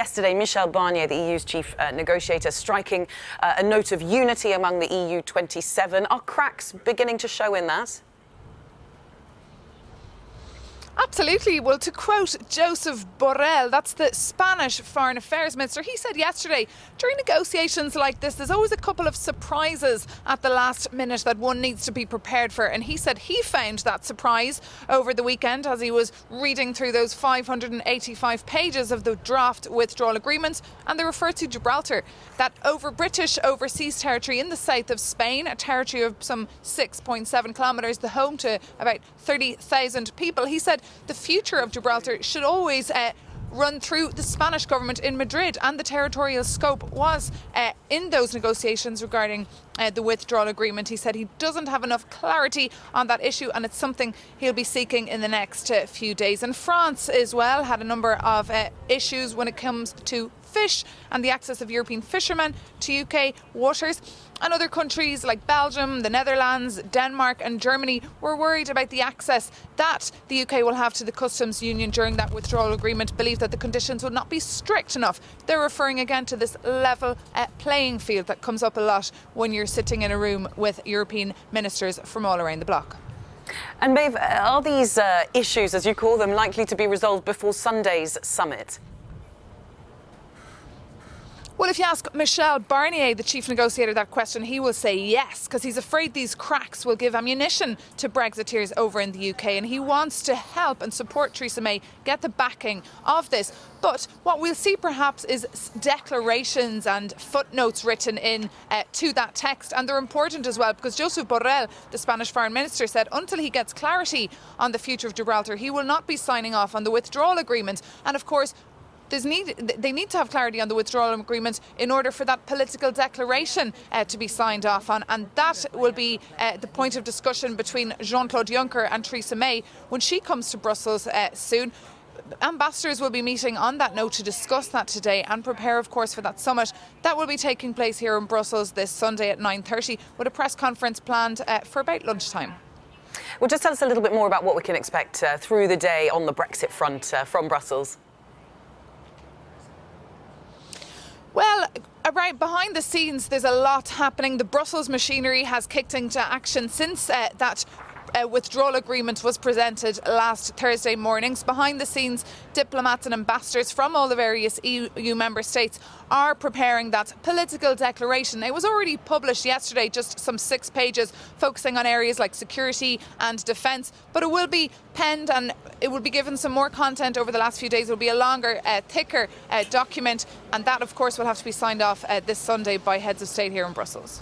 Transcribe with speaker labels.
Speaker 1: yesterday, Michel Barnier, the EU's chief negotiator, striking a note of unity among the EU 27. Are cracks beginning to show in that?
Speaker 2: Absolutely. Well, to quote Josep Borrell, that's the Spanish Foreign Affairs Minister, he said yesterday, during negotiations like this, there's always a couple of surprises at the last minute that one needs to be prepared for. And he said he found that surprise over the weekend as he was reading through those 585 pages of the draft withdrawal agreement. And they refer to Gibraltar, that over British overseas territory in the south of Spain, a territory of some 6.7 kilometres, the home to about 30,000 people. He said the future of Gibraltar should always run through the Spanish government in Madrid, and the territorial scope was in those negotiations regarding the withdrawal agreement. He said he doesn't have enough clarity on that issue, and it's something he'll be seeking in the next few days. And France as well had a number of issues when it comes to fish and the access of European fishermen to UK waters. And other countries like Belgium, the Netherlands, Denmark and Germany were worried about the access that the UK will have to the customs union during that withdrawal agreement, believe that the conditions would not be strict enough. They're referring again to this level playing field that comes up a lot when you're sitting in a room with European ministers from all around the bloc.
Speaker 1: And Maeve, are these issues, as you call them, likely to be resolved before Sunday's summit?
Speaker 2: Well, if you ask Michel Barnier, the chief negotiator, that question, he will say yes, because he's afraid these cracks will give ammunition to Brexiteers over in the UK, and he wants to help and support Theresa May get the backing of this. But what we'll see perhaps is declarations and footnotes written in to that text, and they're important as well, because Josep Borrell, the Spanish Foreign Minister, said until he gets clarity on the future of Gibraltar, he will not be signing off on the withdrawal agreement. And of course, they need to have clarity on the withdrawal agreement in order for that political declaration to be signed off on, and that will be the point of discussion between Jean-Claude Juncker and Theresa May when she comes to Brussels soon. Ambassadors will be meeting on that note to discuss that today and prepare, of course, for that summit that will be taking place here in Brussels this Sunday at 9:30, with a press conference planned for about lunchtime.
Speaker 1: Well, just tell us a little bit more about what we can expect through the day on the Brexit front from Brussels.
Speaker 2: Well, right behind the scenes, there's a lot happening. The Brussels machinery has kicked into action since that withdrawal agreement was presented last Thursday mornings. Behind the scenes, diplomats and ambassadors from all the various EU member states are preparing that political declaration. It was already published yesterday, just some 6 pages, focusing on areas like security and defence, but it will be penned and it will be given some more content over the last few days. It will be a longer, thicker document, and that, of course, will have to be signed off this Sunday by heads of state here in Brussels.